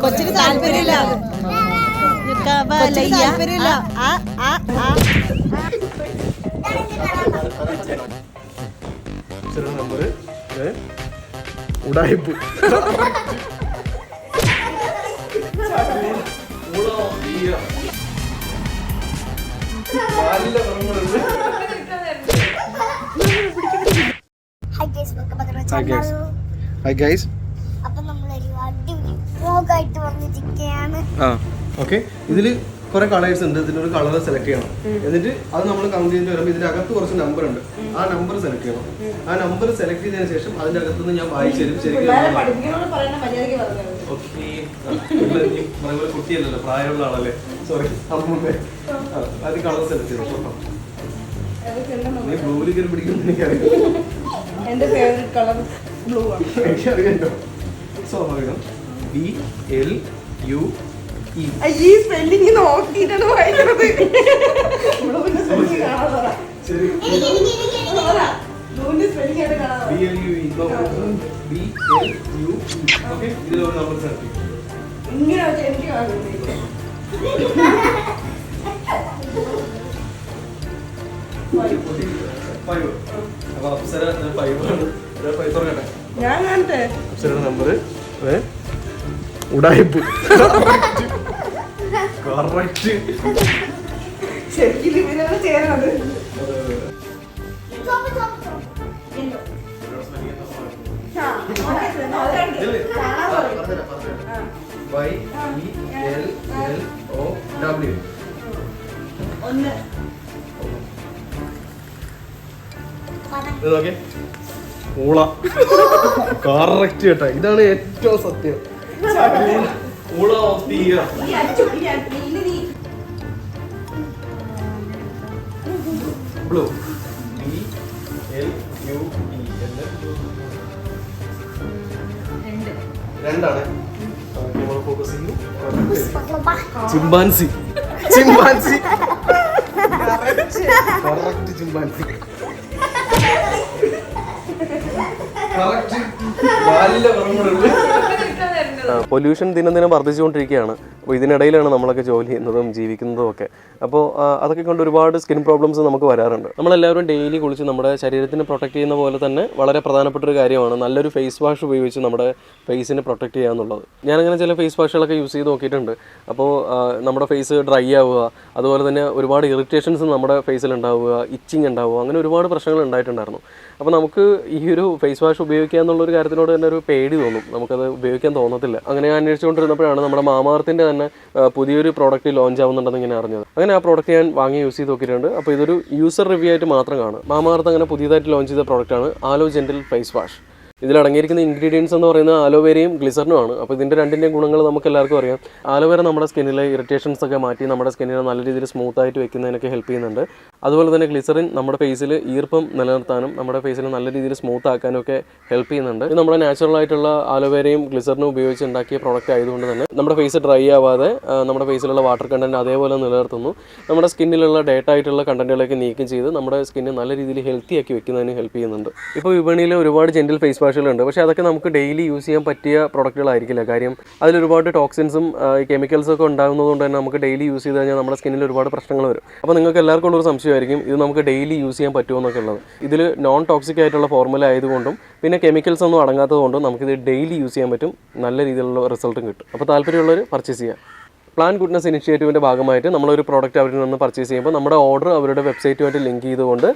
കൊച്ചിന് താല്പര്യമില്ല. ഉടായിപ്പ് hi guys. Okay, ഇതില് കുറെ കളേഴ്സ് ഉണ്ട്. ഇതിലൊരു കളർ സെലക്ട് ചെയ്യണം. എന്നിട്ട് അത് നമ്മൾ കൗണ്ട് ചെയ്തിട്ട് വരുമ്പോൾ ഇതിന്റെ അകത്ത് കുറച്ച് നമ്പർ ഉണ്ട്. ആ നമ്പർ സെലക്ട് ചെയ്യണം. ആ നമ്പർ സെലക്ട് ചെയ്തതിനു ശേഷം അതിന്റെ അകത്തുനിന്ന് ഞാൻ വായിച്ചു തരും. ശരിക്കും കുട്ടിയല്ലല്ലോ, പ്രായമുള്ള ആളല്ലേ. സോറി, അത് കളർ സെലക്ട് ചെയ്തു. നീ ബ്ലൂവിൽ കയറി പിടിക്കുമെന്ന് എനിക്കറിയാം. എന്റെ ഫേവറേറ്റ് കളർ ബ്ലൂ ആണ്. എനിക്കറിയാലോ. സ്വാഭാവികം. BLUE. ഈ സ്പെല്ലിംഗ് നോക്കിയിട്ടാണ് വായിക്കുന്നത്. ഇങ്ങനെ എനിക്ക് ഞാൻ കാണട്ടെ. അപ്സരയുടെ നമ്പർ ഉടായിപ്പ്. കറക്റ്റ്. ശരിക്കും ഇവരാണ് ചേരണത്. ഒന്ന് ഊള. കറക്റ്റ് കേട്ടാ, ഇതാണ് ഏറ്റവും സത്യം. ഊള of the year. Blue. BLUE. രണ്ടാണ്. ഫോക്കസ് ചെയ്യൂ. Chimpanzee. Chimpanzee. Correct chimpanzee. Pollution ദിനം ദിനം വർദ്ധിച്ചുകൊണ്ടിരിക്കുകയാണ്. അപ്പോൾ ഇതിനിടയിലാണ് നമ്മളൊക്കെ ജോലി ചെയ്യുന്നതും ജീവിക്കുന്നതും ഒക്കെ. അപ്പോൾ അതൊക്കെ കൊണ്ട് ഒരുപാട് സ്കിൻ പ്രോബ്ലംസ് നമുക്ക് വരാറുണ്ട്. നമ്മളെല്ലാവരും ഡെയിലി കുളിച്ച് നമ്മുടെ ശരീരത്തിനെ പ്രൊട്ടക്ട് ചെയ്യുന്ന പോലെ തന്നെ വളരെ പ്രധാനപ്പെട്ട ഒരു കാര്യമാണ് നല്ലൊരു ഫേസ് വാഷ് ഉപയോഗിച്ച് നമ്മുടെ ഫേസിനെ പ്രൊട്ടക്ട് ചെയ്യുക എന്നുള്ളത്. ഞാനങ്ങനെ ചില ഫേസ് വാഷുകളൊക്കെ യൂസ് ചെയ്ത് നോക്കിയിട്ടുണ്ട്. അപ്പോൾ നമ്മുടെ ഫേസ് ഡ്രൈ ആവുക, അതുപോലെ തന്നെ ഒരുപാട് ഇറിറ്റേഷൻസ് നമ്മുടെ ഫേസിൽ ഉണ്ടാവുക, ഇച്ചിങ് ഉണ്ടാവുക, അങ്ങനെ ഒരുപാട് പ്രശ്നങ്ങൾ ഉണ്ടായിട്ടുണ്ടായിരുന്നു. അപ്പോൾ നമുക്ക് ഈ ഒരു ഫേസ് വാഷ് ഉപയോഗിക്കുക എന്നുള്ളൊരു കാര്യത്തിനോട് തന്നെ ഒരു പേടി തോന്നും. നമുക്കത് ഉപയോഗിക്കാൻ തോന്നത്തില്ല. അങ്ങനെ അന്വേഷിച്ചുകൊണ്ടിരുന്നപ്പോഴാണ് നമ്മുടെ മാമാർത്തിൻ്റെ തന്നെ പുതിയൊരു പ്രോഡക്റ്റ് ലോഞ്ച് ആവുന്നുണ്ടെന്ന് ഇങ്ങനെ അറിഞ്ഞത്. അങ്ങനെ ആ പ്രോഡക്റ്റ് ഞാൻ വാങ്ങി യൂസ് ചെയ്ത് നോക്കിയിട്ടുണ്ട്. അപ്പോൾ ഇതൊരു യൂസർ റിവ്യൂ ആയിട്ട് മാത്രം കാണും. മാമാർത്ത് അങ്ങനെ പുതിയതായിട്ട് ലോഞ്ച് ചെയ്ത പ്രോഡക്റ്റാണ് ആലോ ജെന്റിൽ ഫേസ് വാഷ്. ഇതിലടങ്ങിയിരിക്കുന്ന ഇൻഗ്രീഡിയൻസ് എന്ന് പറയുന്നത് ആലോവേരയും ഗ്ലിസറിനുമാണ്. അപ്പോൾ ഇതിൻ്റെ രണ്ടിൻ്റെയും ഗുണങ്ങൾ നമുക്ക് എല്ലാവർക്കും അറിയാം. ആലോവേര നമ്മുടെ സ്കിന്നിലെ ഇറിറ്റേഷൻസ് ഒക്കെ മാറ്റി നമ്മുടെ സ്കിന്നിനെ നല്ല രീതിയിൽ സ്മൂത്ത് ആയിട്ട് വെക്കുന്നതിനൊക്കെ ഹെൽപ്പ് ചെയ്യുന്നുണ്ട്. അതുപോലെ തന്നെ ഗ്ലിസറിൻ നമ്മുടെ ഫേസിൽ ഈർപ്പം നിലനിർത്താനും നമ്മുടെ ഫേസിൽ നല്ല രീതിയിൽ സ്മൂത്ത് ആക്കാനും ഒക്കെ ഹെൽപ്പ് ചെയ്യുന്നുണ്ട്. ഇത് നമ്മുടെ നാച്ചുറൽ ആയിട്ടുള്ള ആലോവേരയും ഗ്ലിസറിനും ഉപയോഗിച്ച് ഉണ്ടാക്കിയ പ്രോഡക്റ്റ് ആയതുകൊണ്ട് തന്നെ നമ്മുടെ ഫേസ് ഡ്രൈ ആവാതെ നമ്മുടെ ഫേസിലുള്ള വാട്ടർ കണ്ടന്റ് അതേപോലെ നിലനിർത്തുന്നു. നമ്മുടെ സ്കിന്നിലുള്ള ഡേറ്റ് ആയിട്ടുള്ള കണ്ടന്റുകളൊക്കെ നീക്കം ചെയ്ത് നമ്മുടെ സ്കിന്നെ നല്ല രീതിയിൽ ഹെൽത്തി ആക്കി വെക്കുന്നതിന് ഹെൽപ്പ് ചെയ്യുന്നുണ്ട്. ഇപ്പോൾ വിപണിയിൽ ഒരുപാട് ജെന്റിൽ ഫേസ് വാഷുകളുണ്ട്. പക്ഷേ അതൊക്കെ നമുക്ക് ഡെയിലി യൂസ് ചെയ്യാൻ പറ്റിയ പ്രോഡക്റ്റുകളായിരിക്കില്ല. കാര്യം അതിലൊരുപാട് ടോക്സിൻസും കെമിക്കൽസൊക്കെ ഉണ്ടാകുന്നതുകൊണ്ട് തന്നെ നമുക്ക് ഡെയിലി യൂസ് ചെയ്ത് കഴിഞ്ഞാൽ നമ്മുടെ സ്കിന്നിൽ ഒരുപാട് പ്രശ്നങ്ങൾ വരും. അപ്പോൾ നിങ്ങൾക്ക് എല്ലാവർക്കും ഉള്ളൊരു സംശയമായിരിക്കും ഇത് നമുക്ക് ഡെയിലി യൂസ് ചെയ്യാൻ പറ്റുമോ എന്നൊക്കെ ഉള്ളത്. ഇതിൽ നോൺ ടോക്സിക് ആയിട്ടുള്ള ഫോർമുല ആയതുകൊണ്ടും പിന്നെ കെമിക്കൽസ് ഒന്നും അടങ്ങാത്തതുകൊണ്ടും നമുക്കിത് ഡെയിലി യൂസ് ചെയ്യാൻ പറ്റും. നല്ല രീതിയിലുള്ള റിസൾട്ടും കിട്ടും. അപ്പോൾ താല്പര്യമുള്ളവർ പർച്ചേസ് ചെയ്യാം. പ്ലാൻ ഗുഡ്നസ് ഇനിഷ്യേറ്റീവിൻ്റെ ഭാഗമായിട്ട് നമ്മളൊരു പ്രോഡക്റ്റ് അവരിൽ നിന്ന് പർച്ചേസ് ചെയ്യുമ്പോൾ നമ്മുടെ ഓർഡർ അവരുടെ വെബ്സൈറ്റുമായിട്ട് ലിങ്ക് ചെയ്തുകൊണ്ട്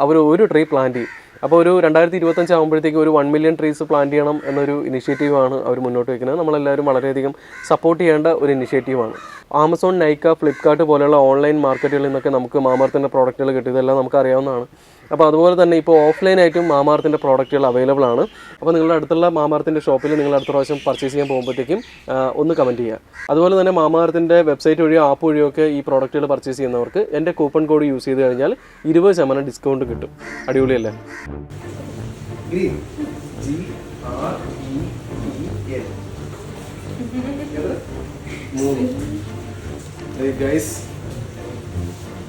അവർ ഒരു ട്രീ പ്ലാന്റ് ചെയ്യും. അപ്പോൾ ഒരു 2025 ആകുമ്പോഴത്തേക്ക് ഒരു 1 മില്യൺ ട്രീസ് പ്ലാന്റ് ചെയ്യണം എന്നൊരു ഇനിഷ്യേറ്റീവാണ് അവർ മുന്നോട്ട് വയ്ക്കുന്നത്. നമ്മളെല്ലാവരും വളരെയധികം സപ്പോർട്ട് ചെയ്യേണ്ട ഒരു ഇനിഷ്യേറ്റീവാണ്. ആമസോൺ, നൈക്ക, ഫ്ലിപ്കാർട്ട് പോലെയുള്ള ഓൺലൈൻ മാർക്കറ്റുകളിൽ നിന്നൊക്കെ നമുക്ക് മാമാർത്തിൻ്റെ പ്രോഡക്റ്റുകൾ കിട്ടും. ഇതെല്ലാം നമുക്ക് അറിയാവുന്നതാണ്. അപ്പോൾ അതുപോലെ തന്നെ ഇപ്പോൾ ഓഫ്ലൈനായിട്ടും മാമാർത്തിൻ്റെ പ്രോഡക്റ്റുകൾ അവൈലബിൾ ആണ്. അപ്പോൾ നിങ്ങളുടെ അടുത്തുള്ള മാമാർത്തിൻ്റെ ഷോപ്പിൽ നിങ്ങൾ അടുത്ത പ്രാവശ്യം പർച്ചേസ് ചെയ്യാൻ പോകുമ്പോഴത്തേക്കും ഒന്ന് കമൻറ്റ് ചെയ്യുക. അതുപോലെ തന്നെ മാമാർത്തിൻ്റെ വെബ്സൈറ്റ് വഴിയോ ആപ്പ് വഴിയോ ഒക്കെ ഈ പ്രോഡക്റ്റുകൾ പർച്ചേസ് ചെയ്യുന്നവർക്ക് എൻ്റെ കൂപ്പൺ കോഡ് യൂസ് ചെയ്ത് കഴിഞ്ഞാൽ 20% ഡിസ്കൗണ്ട് കിട്ടും. അടിപൊളിയല്ലേ? Green, GREEN.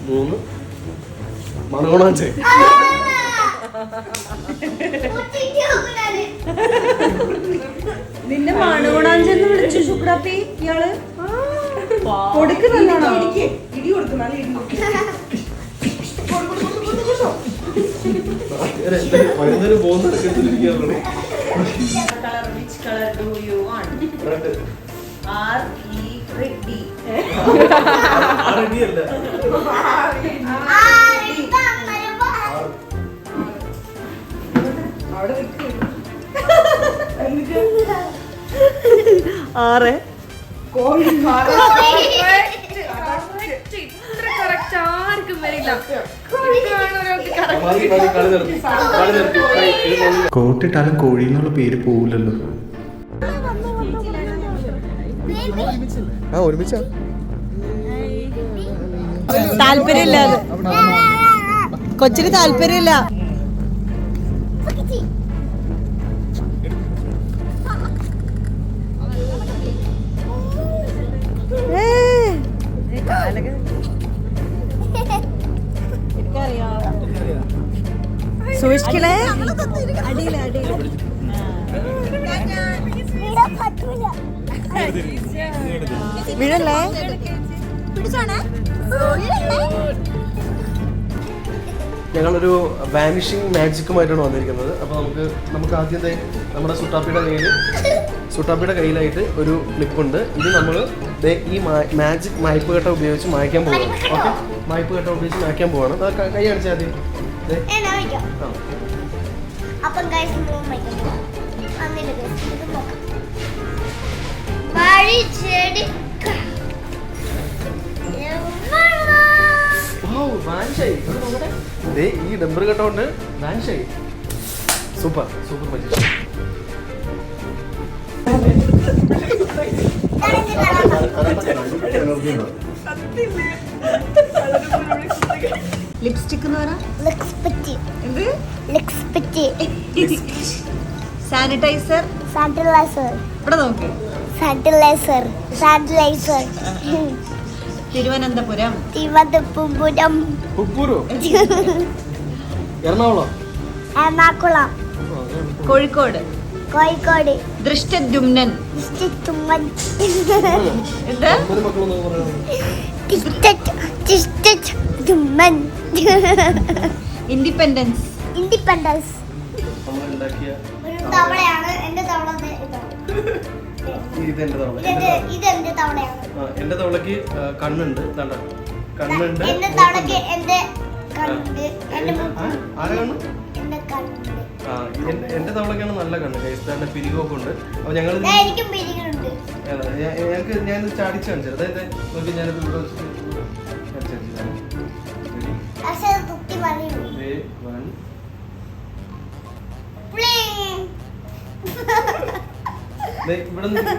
3 മണഗുണാഞ്ചേ നിന്നെ മണുകുണാഞ്ചെന്ന് വിളിച്ചു ശുക്രാപ്പി ഇയാള് കൊടുക്കുന്നല്ലോ. ഇടി കൊടുക്കും നല്ല ഇടി colour which colour do you want? Are ഇ റെഡി. അവിടെ വെക്ക്. ആറ് കോഴി ഇത്ര കറക്റ്റ് ആർക്കും വരില്ല. കോട്ടിട്ടാലും കോഴി എന്നുള്ള പേര് പോവില്ലല്ലോ. ഒരുമിച്ചാ താല്പര്യമില്ലാതെ കൊച്ചിന് താല്പര്യമില്ല. സൂക്ഷിക്കണേ. അടിയില അടിയില വീഴല്ലേ. ഞങ്ങളൊരു വാനിഷിങ് മാജിക്കുമായിട്ടാണ് വന്നിരിക്കുന്നത്. അപ്പോൾ നമുക്ക് ആദ്യത്തെ നമ്മുടെ സുട്ടാപ്പിയുടെ കയ്യിലായിട്ട് ഒരു ക്ലിപ്പുണ്ട്. ഇത് നമ്മൾ ഈ മാജിക് മായ്പ് കട്ട ഉപയോഗിച്ച് മായ്ക്കാൻ പോവാണ്. ഓക്കെ, മായ്പ് കട്ട ഉപയോഗിച്ച് മായ്ക്കാൻ പോവാണ്. കൈ കാണിച്ചാൽ ആദ്യം. ഈ ഡംബർ കട്ടോണ്ട് വാൻഷായി. Super super magic. ലിപ്സ്റ്റിക് എന്ന് പറഞ്ഞാൽ സാനിറ്റൈസർ. ഇവിടെ നോക്ക്. തിരുവനന്തപുരം. എറണാകുളം. കോഴിക്കോട്. ദൃഷ്ടദ്യുമ്നൻ. ഇൻഡിപെൻഡൻസ്. എന്റെ തവളക്ക് കണ്ണുണ്ട്. കണ്ണുണ്ട്. എന്റെ തവളക്കാണ് നല്ല കണ്ണ്. കൈസ്താന്റെ പിരികൊക്കെ ഉണ്ട്. അപ്പൊ ഞങ്ങൾ ഞാൻ ചാടിച്ച് കാണിച്ചത്. അതായത് നോക്കി ഞാനിപ്പോ ഇവിടെ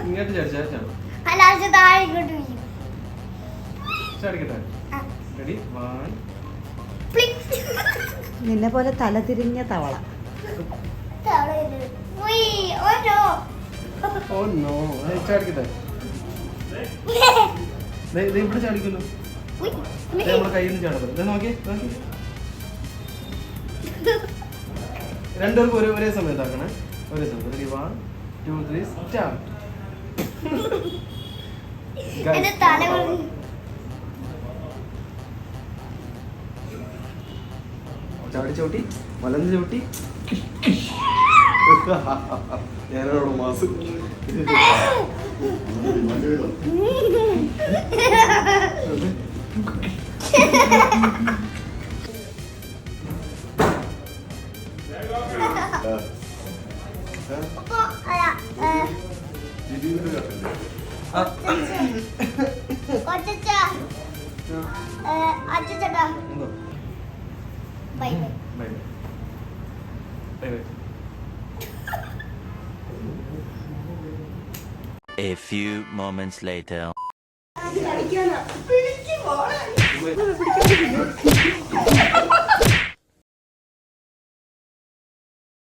ഇങ്ങോട്ട് ചാടിച്ചാ ചാടിക്കട്ടെ. റെഡി? 1. നിന്നെ പോലെ തല തിരിഞ്ഞ തവള. Oh no. ചാടിക്കട്ടെ. ഇവിടെ ചാടിക്കല്ലോ. നമ്മുടെ കയ്യിൽ നിന്ന് ചാടത്. നോക്കി നോക്കി. രണ്ടുപേർക്കും ഒരേ സമയത്താക്കണേ. ഒരേ സമയത്ത്. റെഡി? 1, 2, 3 സ്റ്റാർട്ട്. ചാടി ചവിട്ടി വലന്ന് ചവിട്ടി. ഞാനോട് മാസം Bye. Bye. Bye. A few moments later. പിടിക്ക് മോളെ.